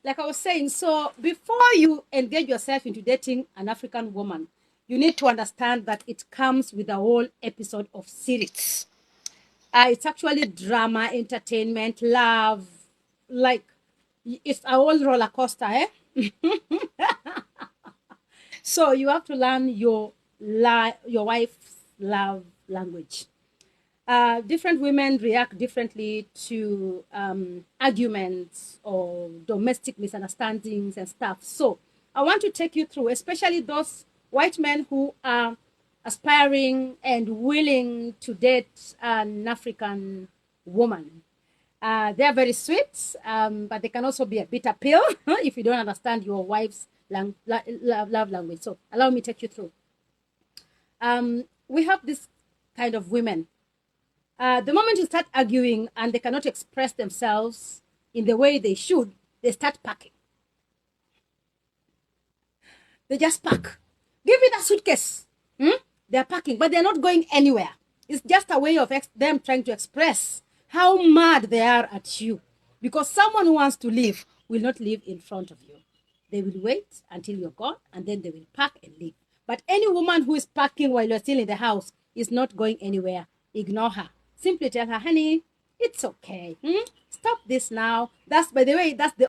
Like I was saying, so before you engage yourself into dating an African woman, you need to understand that it comes with a whole episode of series. It's actually drama, entertainment, love, like it's a whole roller coaster, eh? So you have to learn your wife's love language. Different women react differently to arguments or domestic misunderstandings and stuff. So I want to take you through, especially those white men who are aspiring and willing to date an African woman. They are very sweet, but they can also be a bitter pill if you don't understand your wife's love language. So allow me to take you through. We have this kind of women. The moment you start arguing and they cannot express themselves in the way they should, they start packing. They just pack. Give me that suitcase. They're packing, but they're not going anywhere. It's just a way of them trying to express how mad they are at you. Because someone who wants to leave will not leave in front of you. They will wait until you're gone, and then they will pack and leave. But any woman who is packing while you're still in the house is not going anywhere. Ignore her. Simply tell her, honey, it's okay. Stop this now. That's, by the way, that's the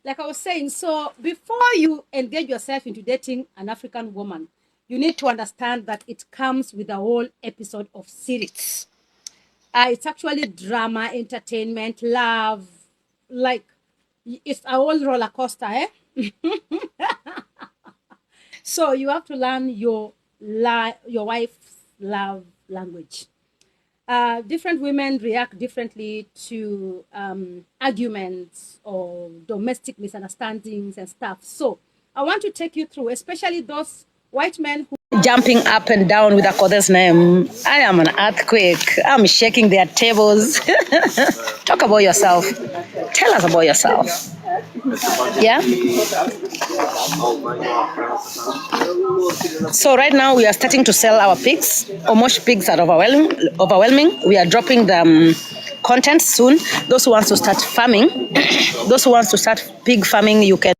like I was saying, so before you engage yourself into dating an African woman, you need to understand that it comes with a whole episode of series. It's actually drama, entertainment, love, like it's a whole roller coaster, eh? So you have to learn your wife's love language. Different women react differently to arguments or domestic misunderstandings and stuff. So I want to take you through, especially those white men who jumping up and down with Akothee's name. I am an earthquake. I'm shaking their tables. Talk about yourself. Tell us about yourself. Yeah? So right now we are starting to sell our pigs. Omosh pigs are overwhelming. We are dropping the content soon. Those who want to start farming, those who want to start pig farming, you can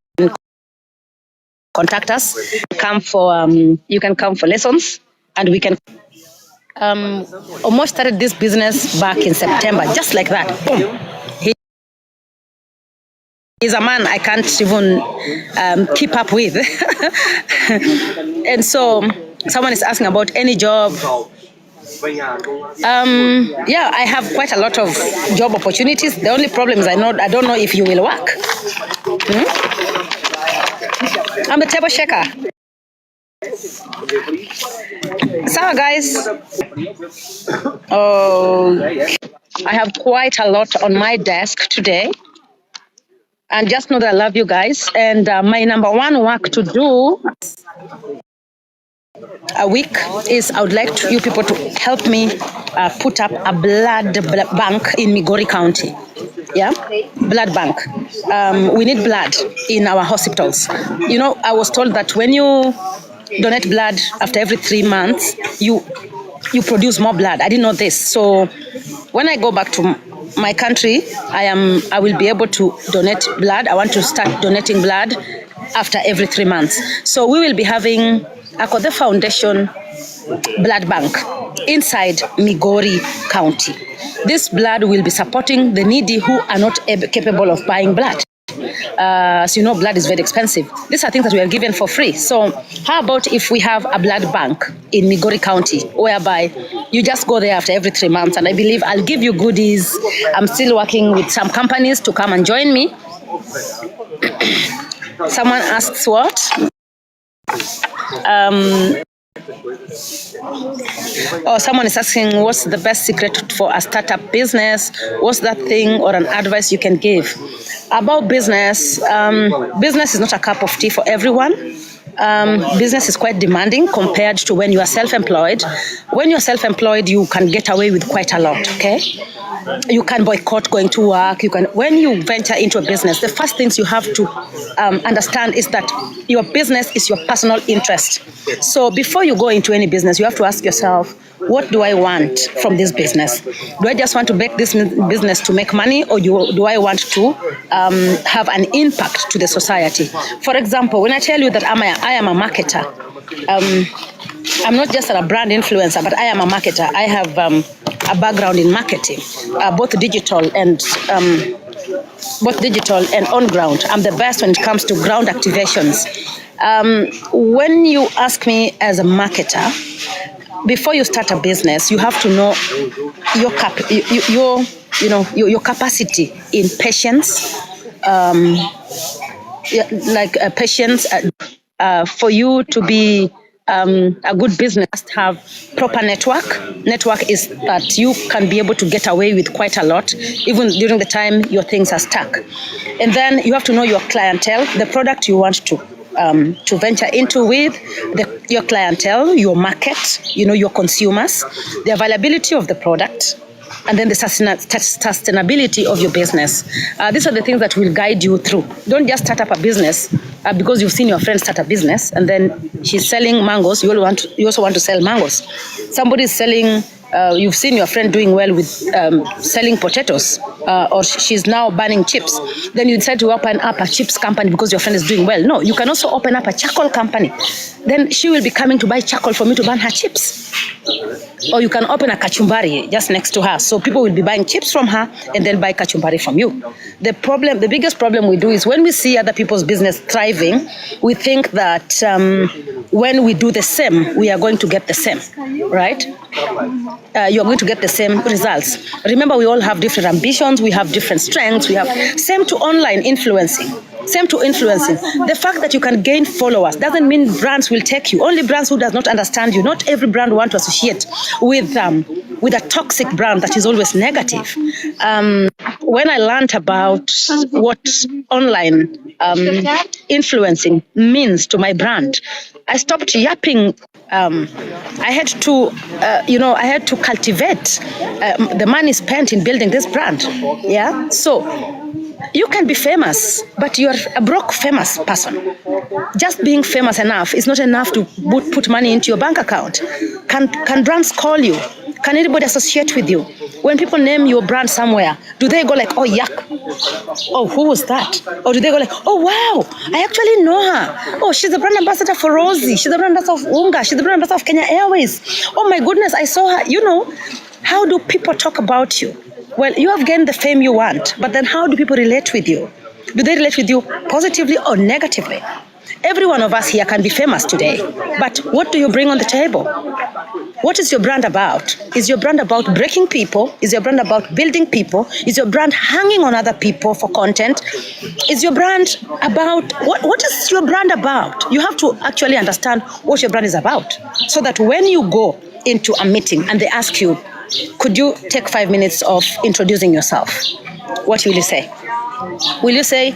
contact us. You can come for lessons, and we can. Omosh started this business back in September, just like that. Boom. He's a man I can't even keep up with. And so someone is asking about any job. Yeah, I have quite a lot of job opportunities. The only problem is I don't know if you will work. I'm a table shaker. So guys, I have quite a lot on my desk today. And just know that I love you guys. And my number one work to do a week is I would like you people to help me put up a blood bank in Migori County. Yeah, blood bank. We need blood in our hospitals. You know, I was told that when you donate blood after every 3 months, you produce more blood. I didn't know this. So when I go back to my country, I will be able to donate blood. I want to start donating blood after every 3 months. So we will be having Akothee Foundation blood bank inside Migori County. This blood will be supporting the needy who are not capable of buying blood. So you know, blood is very expensive. These are things that we are given for free. So how about if we have a blood bank in Migori County, whereby you just go there after every 3 months, and I believe I'll give you goodies. I'm still working with some companies to come and join me. Someone asks what? Oh, someone is asking, what's the best secret for a startup business? What's that thing or an advice you can give? About business, business is not a cup of tea for everyone. Business is quite demanding compared to when you are self-employed. When you're self-employed, you can get away with quite a lot, okay? You can boycott going to work. When you venture into a business, the first things you have to understand is that your business is your personal interest. So before you go into any business, you have to ask yourself, what do I want from this business? Do I just want to make this business to make money, or do I want to have an impact to the society? For example, when I tell you that I am a marketer, I'm not just a brand influencer, but I am a marketer. I have a background in marketing, both digital and on ground. I'm the best when it comes to ground activations. When you ask me as a marketer, before you start a business, you have to know your capacity in patience, patience. For you to be a good business, must have proper network. Network is that you can be able to get away with quite a lot, even during the time your things are stuck. And then you have to know your clientele, the product you want to venture into with, your clientele, your market, your consumers, the availability of the product, and then the sustainability of your business. These are the things that will guide you through. Don't just start up a business because you've seen your friend start a business and then she's selling mangoes. You also want to sell mangoes. Somebody is selling. You've seen your friend doing well with selling potatoes, or she's now burning chips. Then you decide to open up a chips company because your friend is doing well. No, you can also open up a charcoal company. Then she will be coming to buy charcoal for me to burn her chips. Or you can open a kachumbari just next to her. So people will be buying chips from her and then buy kachumbari from you. The biggest problem we do is when we see other people's business thriving, we think that when we do the same, we are going to get the same, right? You're going to get the same results. Remember, we all have different ambitions. We have different strengths. We have same to online influencing. Same to influencing. The fact that you can gain followers doesn't mean brands will take you. Only brands who does not understand you. Not every brand want to associate with a toxic brand that is always negative. When I learned about what online influencing means to my brand, I stopped yapping. I had to cultivate the money spent in building this brand. Yeah, so you can be famous, but you're a broke famous person. Just being famous enough is not enough to put money into your bank account. Can brands call you? Can anybody associate with you? When people name your brand somewhere, do they go like, oh, yuck? Oh, who was that? Or do they go like, oh, wow, I actually know her. Oh, she's the brand ambassador for Rosie. She's the brand ambassador of Unga. She's the brand ambassador of Kenya Airways. Oh, my goodness, I saw her. How do people talk about you? Well, you have gained the fame you want, but then how do people relate with you? Do they relate with you positively or negatively? Every one of us here can be famous today, but what do you bring on the table? What is your brand about? Is your brand about breaking people? Is your brand about building people? Is your brand hanging on other people for content? Is your brand about, what is your brand about? You have to actually understand what your brand is about, so that when you go into a meeting and they ask you, could you take 5 minutes of introducing yourself? What will you say? Will you say,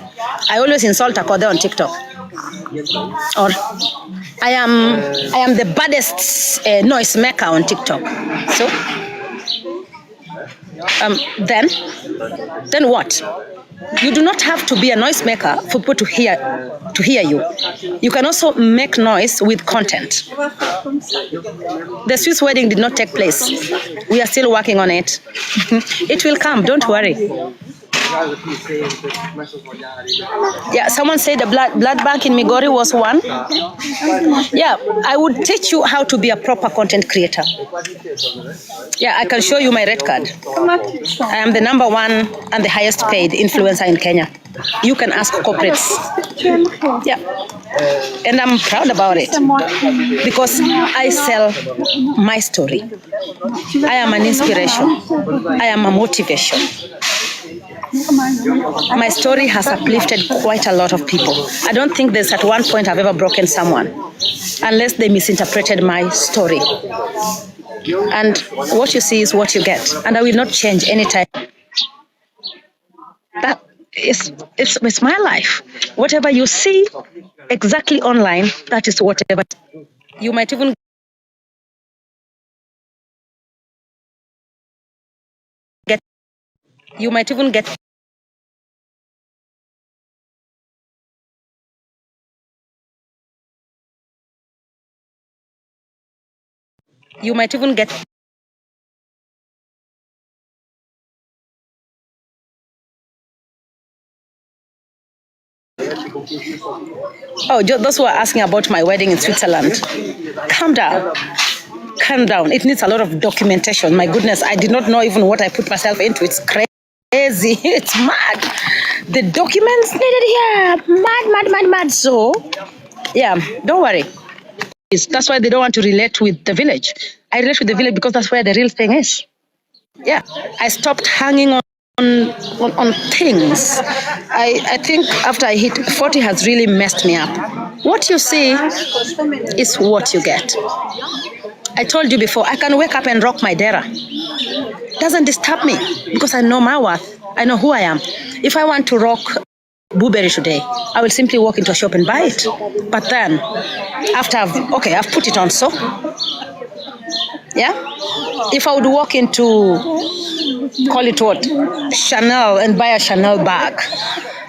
I always insult Akothee on TikTok? Or I am the baddest noise maker on TikTok? So then what? You do not have to be a noise maker for people to hear you. You can also make noise with content. The Swiss wedding did not take place. We are still working on it. It will come, don't worry. Yeah, someone said the blood bank in Migori was one. Yeah, I would teach you how to be a proper content creator. Yeah, I can show you my red card. I am the #1 and the highest paid influencer in Kenya. You can ask corporates. Yeah, and I'm proud about it because I sell my story. I am an inspiration. I am a motivation. My story has uplifted quite a lot of people. I don't think there's at one point I've ever broken someone, unless they misinterpreted my story. And what you see is what you get. And I will not change anytime. That it's my life. Whatever you see exactly online, that is whatever. You might even get you might even get you might even get oh, those who are asking about my wedding in Switzerland. Calm down. Calm down. It needs a lot of documentation. My goodness, I did not know even what I put myself into. It's crazy. It's mad. The documents needed here. Mad. So, yeah, don't worry. That's why they don't want to relate with the village. I relate with the village because that's where the real thing is. Yeah, I stopped hanging on things. I think after I hit 40 has really messed me up. What you see is what you get. I told you before, I can wake up and rock my dera. Doesn't disturb me because I know my worth. I know who I am. If I want to rock blueberry today, I will simply walk into a shop and buy it. But then, after I've put it on, so yeah. If I would walk into, call it what, Chanel and buy a Chanel bag.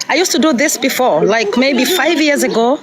I used to do this before, like maybe 5 years ago.